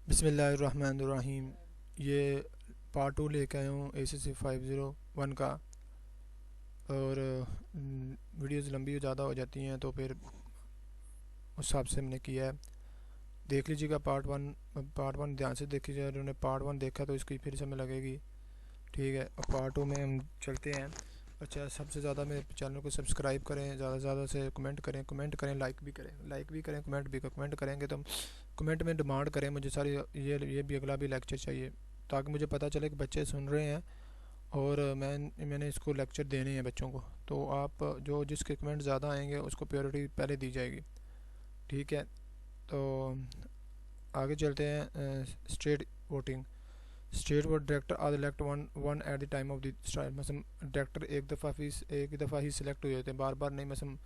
बिस्मिल्लाहिर्रहमानिर्रहीम। ये पार्ट 2 लेके आया हूँ ACC-501 का। और वीडियोज़ लंबी ज़्यादा हो जाती हैं तो फिर उस हिसाब से मैंने किया है। देख लीजिएगा पार्ट 1 ध्यान से देखिएगा। उन्होंने पार्ट 1 देखा तो इसकी फिर समय लगेगी, ठीक है। और पार्ट 2 में हम चलते हैं। अच्छा, सबसे ज़्यादा मेरे चैनल को सब्सक्राइब करें, ज़्यादा से ज़्यादा से कमेंट करें, लाइक भी करें, कमेंट करेंगे तो कमेंट में डिमांड करें मुझे सारी ये भी अगला भी लेक्चर चाहिए, ताकि मुझे पता चले कि बच्चे सुन रहे हैं और मैंने इसको लेक्चर देने हैं बच्चों को। तो आप जो जिसके कमेंट ज़्यादा आएंगे उसको प्रायोरिटी पहले दी जाएगी, ठीक है। तो आगे चलते हैं। State vote director are elect one at the time of the trial. मतलब डायरेक्टर एक दफ़ा ही सिलेक्ट हो जाते हैं, बार बार नहीं। मतलब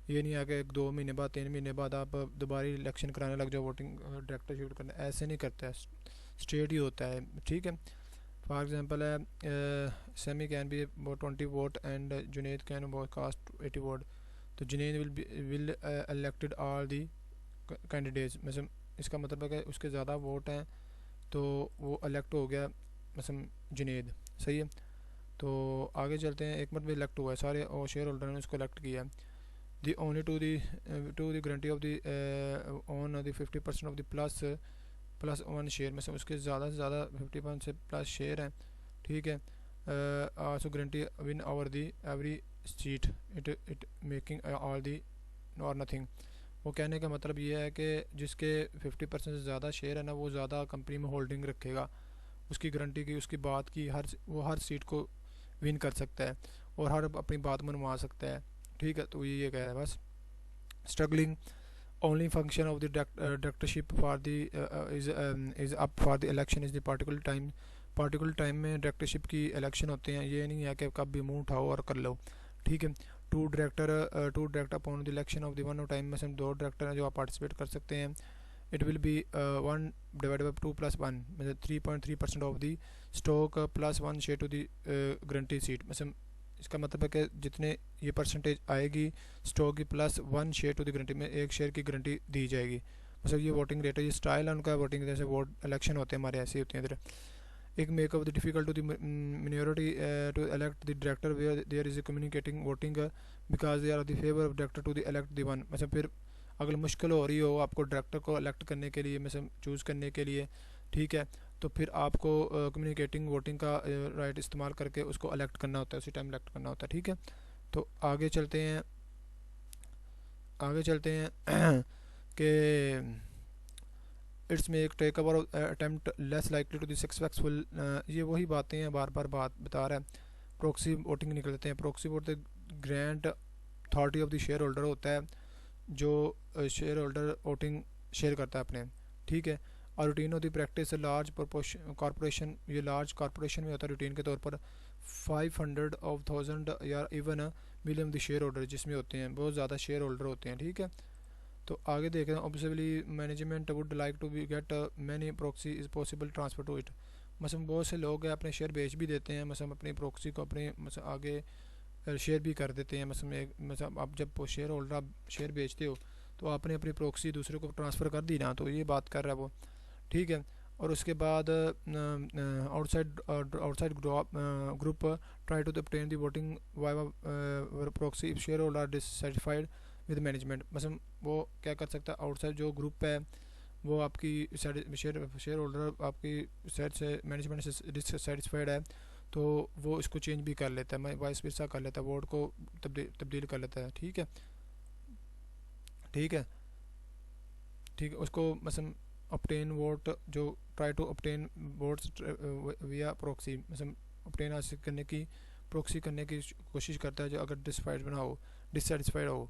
ये नहीं है कि 2 महीने बाद 3 महीने बाद आप दोबारा इलेक्शन कराने लग जाओ, वोटिंग डायरेक्टर शिफ्ट करने, ऐसे नहीं करता है। स्टेट ही होता है, ठीक है। फॉर एग्जांपल है Sammy can be 20 vote and Junaid can cast 80 vote. तो Junaid will elected all the candidates. मतलब इसका मतलब है कि उसके ज़्यादा वोट हैं तो वो इलेक्ट हो गया, मतलब जुनेद, सही है। तो आगे चलते हैं। एक मत में इलेक्ट हुआ है, सारे शेयर होल्डर ने उसको इलेक्ट किया है। the only to the guarantee of the on the 50% of the plus one share में से उसके ज़्यादा से ज़्यादा 50% से प्लस शेयर हैं, ठीक है। Also guarantee win over the every seat it making all the और नथिंग। वो कहने का मतलब ये है कि जिसके 50% से ज़्यादा शेयर है ना, वो ज़्यादा कंपनी में होल्डिंग रखेगा, उसकी गारंटी की, उसकी बात की, वो हर सीट को विन कर सकता है और हर अपनी बात मनवा सकता है, ठीक है। तो ये कह रहा है बस। Struggling only function of the directorship for the is up for the election is the particular time में डायरेक्टरशिप की इलेक्शन होते हैं। ये नहीं है कि कब भी मुंह उठाओ और कर लो, ठीक है। Two director upon the election of the one time में से 2 डायरेक्टर हैं जो आप पार्टिसिपेट कर सकते हैं। It will be 1 divided by 2 + 1 मतलब 3.3% of the stock plus 1 share to the guarantee seat. मतलब इसका मतलब है कि जितने ये परसेंटेज आएगी स्टॉक की plus 1 share to the guarantee में 1 शेयर की गारंटी दी जाएगी। मतलब ये वोटिंग रेट है, ये स्टाइल है उनका वोटिंग, जैसे वोट इलेक्शन होते हैं हमारे ऐसे ही होते हैं इधर। एक make of the difficult to the minority to elect the director where there is communicating voting because they are the favour of director to the elect the one. मतलब फिर अगर मुश्किल हो रही हो आपको डायरेक्टर को इलेक्ट करने के लिए, मतलब चूज़ करने के लिए, ठीक है, तो फिर आपको कम्युनिकेटिंग वोटिंग का राइट इस्तेमाल करके उसको इलेक्ट करना होता है, उसी टाइम इलेक्ट करना होता है, ठीक है। तो आगे चलते हैं कि इट्स में एक take over attempt less likely to the successful. ये वही बातें हैं, बार बार बात बता रहा है। प्रोक्सी वोटिंग निकलते हैं। Proxy vote the grand authority of the share holder होता है, जो शेयर होल्डर वोटिंग शेयर करता है अपने, ठीक है। और routine of the practice large corporation, ये लार्ज कॉरपोरेशन में होता है रूटीन के तौर पर 500,000 या even million the share holder जिसमें होते हैं, बहुत ज़्यादा शेयर होल्डर होते हैं, ठीक है। तो आगे देख रहे हैं। Obviously management would like to be get many proxy is possible transfer to it. मतलब बहुत से लोग हैं अपने शेयर बेच भी देते हैं, मतलब अपनी प्रॉक्सी को अपने मतलब आगे शेयर भी कर देते हैं। मतलब आप जब शेयर होल्डर आप शेयर बेचते हो तो आपने अपनी प्रॉक्सी दूसरे को ट्रांसफ़र कर दी ना, तो ये बात कर रहा है वो, ठीक है। और उसके बाद outside group try to obtain the voting viva proxy if share holder dissatisfied with management. मतलब वो क्या कर सकता है, आउटसाइड जो ग्रुप है वो आपकी शेयर होल्डर आपकी साइड से मैनेजमेंट से डिससेटिस्फाइड है तो वो इसको चेंज भी कर लेता है, वाइस वर्सा कर लेता है, वोट को तब्दील कर लेता है, ठीक है, ठीक है, ठीक है। उसको मतलब obtain वोट, जो ट्राई टू obtain वोट्स विया प्रॉक्सी, मतलब obtain हासिल करने की, प्रॉक्सी करने की कोशिश करता है जो अगर डिससेटिस्फाइड हो।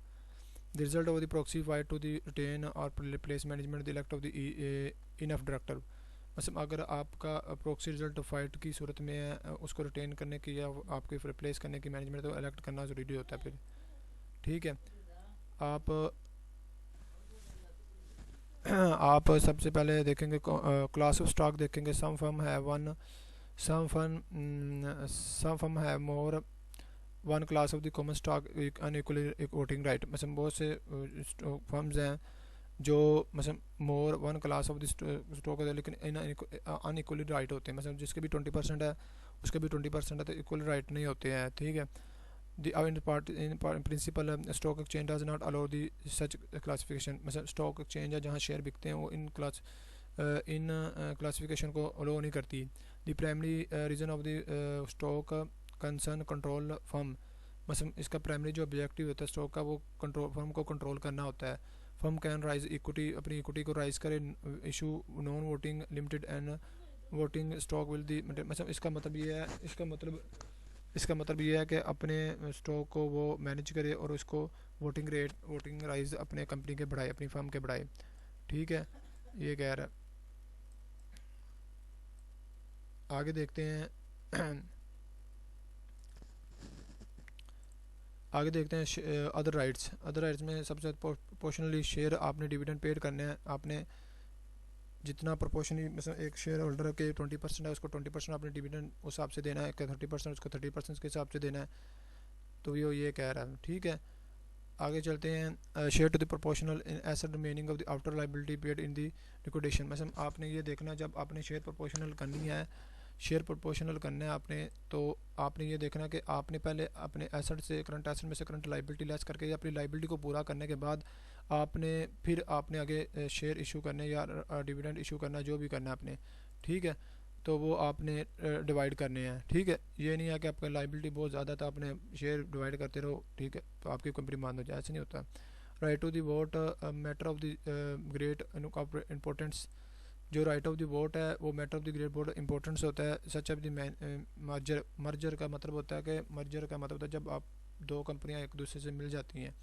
The result of the proxy fight to the retain or replace management the elect of the इनफ डायरेक्टर। मतलब अगर आपका प्रॉक्सी रिजल्ट फाइट की सूरत में है, उसको रिटेन करने की या आपके रिप्लेस करने की मैनेजमेंट तो इलेक्ट करना ज़रूरी होता है फिर, ठीक है। आप सबसे पहले देखेंगे क्लास ऑफ स्टॉक देखेंगे। Some firm have more one class of the common stock unequal voting right. मतलब बहुत से फर्म्स हैं जो मतलब more one class of the stock होता है, लेकिन अनइक्वली राइट होते हैं, मतलब जिसके भी 20% है उसके भी 20% है, तो इक्वली राइट नहीं होते हैं, ठीक है। in principle stock exchange does not allow the such classification, मतलब स्टॉक एक्सचेंज है जहाँ शेयर बिकते हैं वो इन क्लासिफिकेशन को अलो नहीं करती। The primary reason of the stock concern control firm, मतलब इसका प्राइमरी जो ऑब्जेक्टिव होता है स्टॉक का वो कंट्रोल फर्म को कंट्रोल करना होता है। फर्म कैन राइज इक्विटी, अपनी इक्विटी को राइज करे, issue non voting limited and voting stock will दी, मतलब इसका मतलब ये है, इसका मतलब ये है कि अपने स्टॉक को वो मैनेज करे और उसको वोटिंग राइज अपने कंपनी के बढ़ाए, अपनी फर्म के बढ़ाए, ठीक है। ये कह रहा है। आगे देखते हैं आगे देखते हैं अदर राइट्स में सबसे प्रोपोर्शनली शेयर आपने डिविडेंड पेड करने हैं, आपने जितना प्रोपोर्शनली, मतलब एक शेयर होल्डर के 20% है उसको 20% आपने डिविडेंड उस हिसाब से देना है, 30% उसको 30% के हिसाब से देना है, तो ये कह रहा है, ठीक है। आगे चलते हैं share to the proportional in asset remaining of the after liability paid in the liquidation, मतलब आपने ये देखना जब आपने शेयर प्रोपोर्शनल करना है आपने, तो आपने ये देखना कि आपने पहले अपने एसेट से, करंट एसेट में से करंट लाइबिलिटी लेस करके अपनी लाइबिलिटी को पूरा करने के बाद आपने आगे शेयर इशू करने या डिविडेंड इशू करना, जो भी करना है आपने, ठीक है, तो वो आपने डिवाइड करने हैं, ठीक है। ये नहीं है कि आपका लाइबिलिटी बहुत ज़्यादा था आपने शेयर डिवाइड करते रहो, ठीक है, तो आपकी कंपनी बंद हो जाए, ऐसे नहीं होता। Right to the vote matter of the great importance, जो राइट ऑफ द वोट है वो matter of the great vote importance होता है। सच ऑफ द मर्जर का मतलब होता है कि मर्जर का मतलब होता है जब आप दो कंपनियां एक दूसरे से मिल जाती हैं,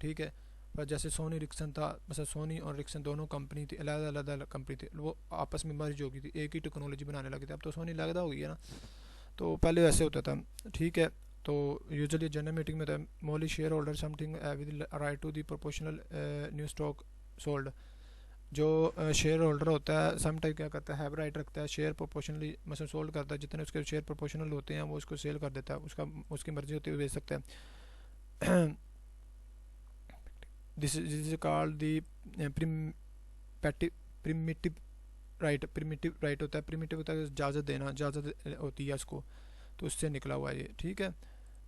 ठीक है। पर जैसे सोनी रिक्सन था, मतलब सोनी और रिक्सन दोनों कंपनी थी, अलग कंपनी थी, वो आपस में मर्ज हो गई थी, एक ही टेक्नोलॉजी बनाने लगी थी। अब तो सोनी अलग हो गई है ना, तो पहले वैसे होता था, ठीक है। तो यूजुअली जनरल मीटिंग में था मोली share holder something with right to the proportional new stock sold, जो शेयर होल्डर होता है सम टाइप क्या करता है, हैव राइट रखता है शेयर प्रोपोर्शनली, मतलब सोल्ड करता है, जितने उसके शेयर प्रोपोर्शनल होते हैं वो उसको सेल कर देता है, उसकी मर्जी होती है बेच सकता है। This is called the primitive right होता है, प्रिमिटिव होता है इजाज़त होती है उसको, तो उससे निकला हुआ है ये, ठीक है।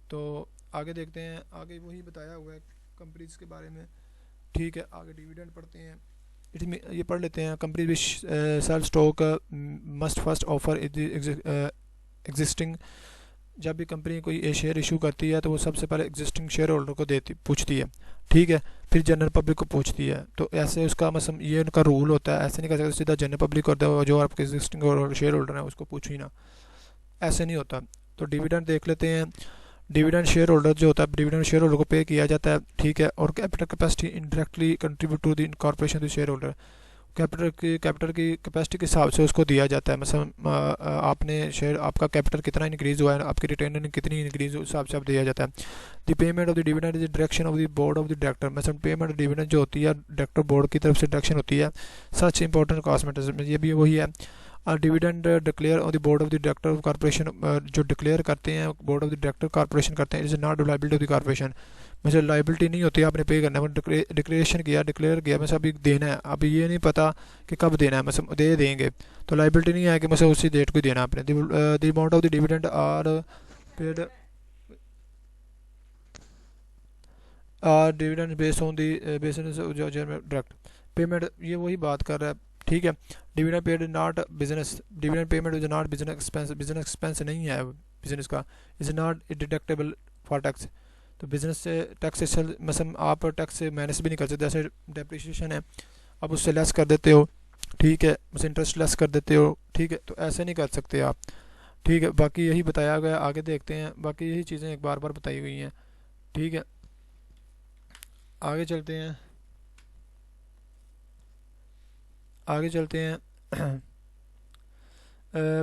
तो आगे देखते हैं, आगे वही बताया हुआ है कंपनीज के बारे में, ठीक है। आगे डिविडेंड पढ़ते हैं, ये पढ़ लेते हैं। Company which sell stock must first offer existing, जब भी कंपनी कोई शेयर इशू करती है तो वो सबसे पहले एग्जिस्टिंग शेयर होल्डर को पूछती है, ठीक है, फिर जनरल पब्लिक को पूछती है। तो ऐसे उसका मतलब ये उनका रूल होता है, ऐसे नहीं कर सकते सीधा जनरल पब्लिक होता है जो आपके एग्जिस्टिंग शेयर होल्डर है उसको पूछो ही ना, ऐसे नहीं होता। तो डिविडेंड देख लेते हैं। डिविडेंड शेयर होल्डर जो होता है, डिविडेंड शेयर होल्डर को पे किया जाता है, ठीक है। और capital capacity indirectly contribute to the incorporation to share holder, capital की कैपेसिटी के हिसाब से उसको दिया जाता है, मतलब आपने शेयर, आपका कैपिटल कितना इंक्रीज़ हुआ है, आपकी रिटर्न कितनी इंक्रीज़ उस हिसाब से आप दिया जाता है। The payment of the dividend is direction of the board of the director, मतलब पेमेंट डिविडेंड जो होती है डायरेक्टर बोर्ड की तरफ से डायरेक्शन होती है। सच इंपॉर्टेंट कॉस्मेटिक, ये भी वही है। Dividend declare on the board of the director of corporation, जो डिक्लेयर करते हैं board of the director corporation करते हैं, is not liability of the corporation, मुझे लाइबिलिटी नहीं होती, आपने पे करना है, डिक्लेरेशन किया, डिक्लेयर किया, मतलब अभी देना है, अभी ये नहीं पता कि कब देना है, मतलब दे देंगे तो लाइबिलिटी नहीं है कि मतलब उसी डेट को देना आपने। The amount of the dividend are paid dividend based on the basis direct payment, ये वही बात कर रहा है, ठीक है। Dividend paid not business, dividend payment is not business expense, business expense नहीं है बिजनेस का, is not deductible for tax, तो बिजनेस से टैक्स मतलब आप टैक्स से माइनस भी नहीं कर सकते, जैसे डेप्रिसिएशन है आप उससे लेस कर देते हो, ठीक है, बस इंटरेस्ट लेस कर देते हो, ठीक है, तो ऐसे नहीं कर सकते आप, ठीक है। बाकी यही बताया गया, आगे देखते हैं, बाकी यही चीज़ें एक बार बताई गई हैं, ठीक है। आगे चलते हैं,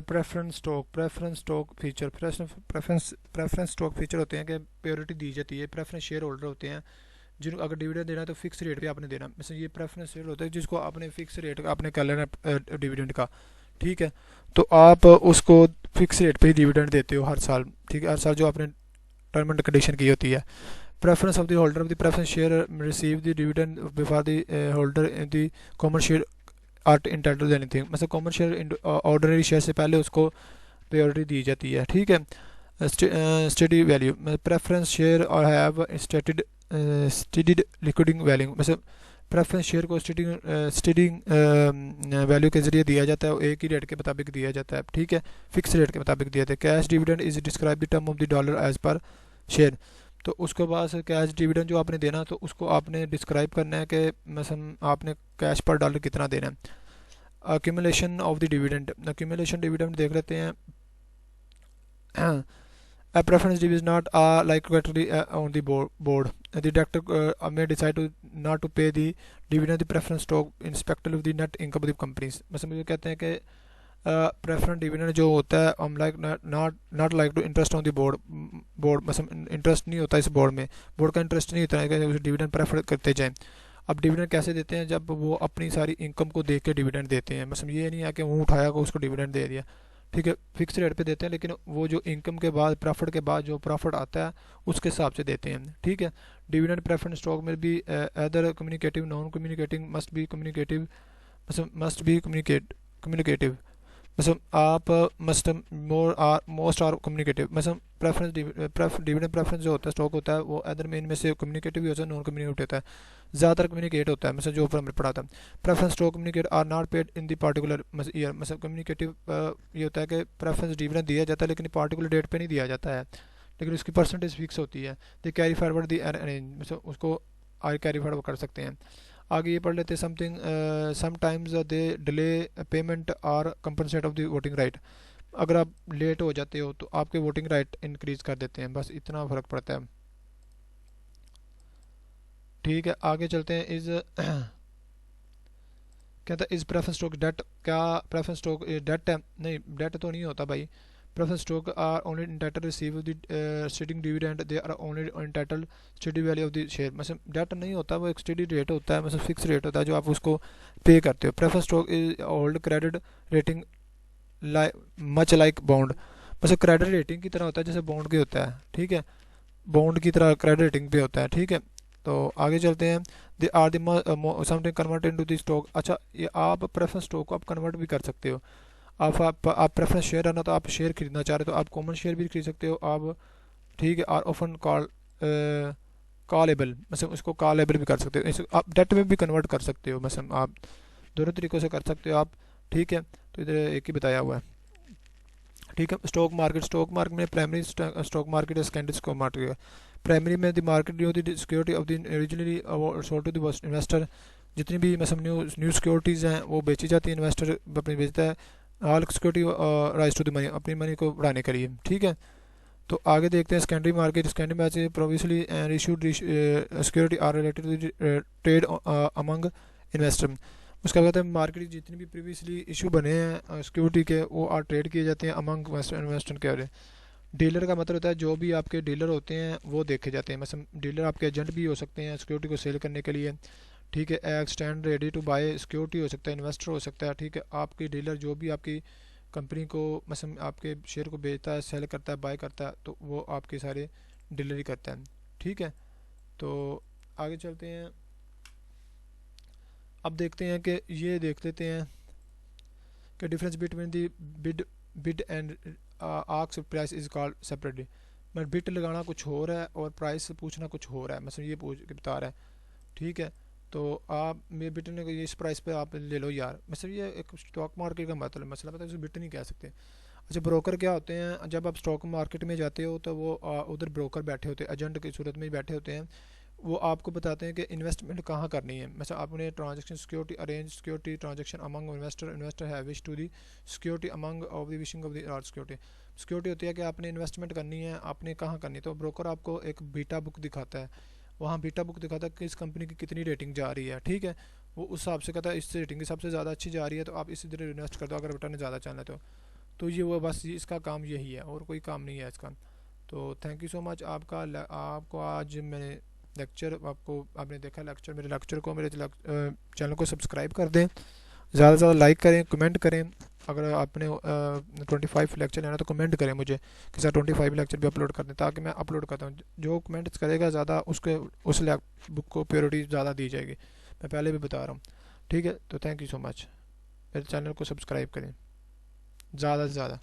preference stock feature, preference stock feature होते हैं कि प्रायोरिटी दी जाती है, प्रेफरेंस शेयर होल्डर होते हैं जिनको अगर डिविडेंड देना है तो फिक्स रेट पे आपने देना, जैसे ये प्रेफरेंस शेयर होता है जिसको आपने फिक्स रेट आपने कर लेना डिविडेंड का, ठीक है। तो आप उसको फिक्स रेट पे ही डिविडेंड देते हो हर साल, ठीक है, हर साल जो आपने टर्म एंड कंडीशन की होती है, preference of the holder of the preference share receive the dividend before the holder in the common share are entitled to anything। मतलब कॉमन शेयर ऑर्डिनरी शेयर से पहले उसको प्रायोरिटी दी जाती है, ठीक है। स्टेडी वैल्यू प्रेफरेंस शेयर और have स्टेडिड लिक्विडिंग value, मतलब प्रेफरेंस शेयर को स्टेडिंग वैल्यू के ज़रिए दिया जाता है, वो एक ही रेट के मुताबिक दिया जाता है, ठीक है, फिक्स रेट के मुताबिक दिया जाता है। Cash dividend is describe the term of the dollar as per share, तो उसके बाद कैश डिविडेंड जो आपने देना तो उसको आपने डिस्क्राइब करना है कि मतलब आपने कैश पर डॉलर कितना देना है। Accumulation of the dividend, accumulation dividend देख लेते हैं। A preference dividend is not likely on the board. The director may decide to not to pay the dividend the preference stock irrespective of the net income of the companies। मतलब ये कहते हैं कि preference dividend जो होता है हम not like to interest on the board मतलब इंटरेस्ट नहीं होता इस बोर्ड में, बोर्ड का इंटरेस्ट नहीं होता है कि डिविडेंड प्रेफर करते जाएं। अब डिविडेंड कैसे देते हैं, जब वो अपनी सारी इनकम को देख के डिविडेंड देते हैं, मतलब ये नहीं है कि वो उठाया को उसको डिविडेंड दे दिया, ठीक है, फिक्स रेट पे देते हैं, लेकिन वो जो इनकम के बाद प्रॉफिट के बाद जो प्रॉफिट आता है उसके हिसाब से देते हैं, ठीक है। डिविडेंड प्रेफरेंस स्टॉक में भी other communicative non communicating must be communicative, मतलब मस्ट बी कम्युनिकेटिव, मतलब आप मस्ट मोस्ट आर कम्युनिकेटिव, मतलब प्रेफरेंस डिविडेंड प्रेफरेंस जो होता है स्टॉक होता है वो अदर में इनमें से कम्युनिकेटिव भी होता है, नॉन कम्युनिकेटिव होता है, ज़्यादातर कम्युनिकेट होता है, मतलब जो ऊपर हमने पढ़ा था। Preference stock communicate are not paid in the particular year, मतलब कम्युनिकेटिव ये होता है कि प्रेफरेंस डिविडेंड दिया जाता है लेकिन पार्टिकुलर डेट पे नहीं दिया जाता है, लेकिन उसकी परसेंटेज फिक्स होती है। The carry forward the arrange, मतलब उसको आगे कैरी फॉरवर्ड कर सकते हैं। आगे ये पढ़ लेते हैं something sometimes they delay payment और compensate of the voting right, अगर आप लेट हो जाते हो तो आपके वोटिंग राइट इंक्रीज कर देते हैं, बस इतना फ़र्क पड़ता है, ठीक है। आगे चलते हैं। इज कहता है इज प्रेफरेंस स्टॉक डेट, क्या प्रेफरेंस स्टॉक डेट है? नहीं, डेट तो नहीं होता भाई। Preference stock are only entitle receive the standing dividend, they are only entitle steady value of the share, मतलब डेट नहीं होता, वो एक स्टेडी रेट होता है, मतलब फिक्स रेट होता है जो आप उसको पे करते हो। Preference stock is hold credit rating much like bond, मतलब क्रेडिट रेटिंग की तरह होता है जैसे बॉन्ड की होता है, ठीक है, बॉन्ड की तरह क्रेडिट रेटिंग पे होता है, ठीक है। तो आगे चलते हैं। They are the something convert into the stock, अच्छा ये आप प्रेफरेंस स्टॉक को आप कन्वर्ट भी कर सकते हो। आप प्रेफरेंस शेयर है ना, तो आप शेयर खरीदना चाह रहे हो तो आप कॉमन शेयर भी खरीद सकते हो आप, ठीक है। और ऑफन कॉलेबल, मतलब उसको कॉलेबल भी कर सकते हो, आप डेट में भी कन्वर्ट कर सकते हो, मतलब आप दोनों तरीक़ों से कर सकते हो आप, ठीक है। तो इधर एक ही बताया हुआ है, ठीक है। स्टॉक मार्केट में प्राइमरी स्टॉक मार्केट या सेकेंडरी स्टॉक मार्केट है। प्राइमरी में the market due the security of the originally sold to the investor, जितनी भी मतलब न्यू सिक्योरिटीज़ हैं वो बेची जाती है, इन्वेस्टर अपनी बेचता है। All security rise to the money, अपनी मनी को बढ़ाने के लिए, ठीक है। तो आगे देखते हैं secondary market. Secondary market previously issued security are related to trade among investor, उसका कहते हैं मार्केट जितनी भी प्रीवियसली इशू बने हैं सिक्योरिटी के वो आर ट्रेड किए जाते हैं अमंग इन्वेस्टर के। डीलर का मतलब होता है जो भी आपके डीलर होते हैं वो देखे जाते हैं, मतलब डीलर आपके एजेंट भी हो सकते हैं सिक्योरिटी को सेल करने के लिए, ठीक है। X stand ready to buy security हो सकता है, इन्वेस्टर हो सकता है, ठीक है। आपकी डीलर जो भी आपकी कंपनी को मतलब आपके शेयर को बेचता है, सेल करता है, बाय करता है, तो वो आपके सारे डिलीवरी करता है, ठीक है। तो आगे चलते हैं। अब देखते हैं कि ये देख लेते हैं कि difference between the bid and ask price is called separately. मैं बिट लगाना कुछ हो रहा है और प्राइस पूछना कुछ हो रहा है, मतलब ये पूछ के बता रहा है, ठीक है। तो आप मेरे बिट ने इस प्राइस पे आप ले लो यार, मतलब ये एक स्टॉक मार्केट का मतलब मसला पता है, उसे बिट नहीं कह सकते। अच्छा ब्रोकर क्या होते हैं, जब आप स्टॉक मार्केट में जाते हो तो वो उधर ब्रोकर बैठे होते हैं, एजेंट की सूरत में बैठे होते हैं, वो आपको बताते हैं कि इन्वेस्टमेंट कहाँ करनी है। मतलब आपने transaction security arrange security transaction among investor है wish to the security among of the wishing of the art security होती है कि आपने इन्वेस्टमेंट करनी है, आपने कहाँ करनी है। तो ब्रोकर आपको एक बीटा बुक दिखाता है, वहाँ बीटा बुक दिखाता है कि इस कंपनी की कितनी रेटिंग जा रही है, ठीक है। वो उस हिसाब से कहता है इस रेटिंग सबसे ज़्यादा अच्छी जा रही है तो आप इसी तरह इन्वेस्ट कर दो अगर रिटर्न ज़्यादा चाहना तो ये वो बस इसका काम यही है और कोई काम नहीं है इसका। तो थैंक यू सो मच आपको आज मैंने लेक्चर आपने देखा मेरे लेक्चर को मेरे चैनल को सब्सक्राइब कर दें, ज़्यादा से ज़्यादा लाइक करें, कमेंट करें। अगर आपने 25 लेक्चर लेना तो कमेंट करें मुझे कि सर 25 लेक्चर भी अपलोड कर दें, ताकि मैं अपलोड करता हूँ। जो कमेंट्स करेगा ज़्यादा उसके उस बुक को प्रायोरिटी ज़्यादा दी जाएगी, मैं पहले भी बता रहा हूँ। ठीक है, तो थैंक यू सो मच। मेरे चैनल को सब्सक्राइब करें ज़्यादा से ज़्यादा।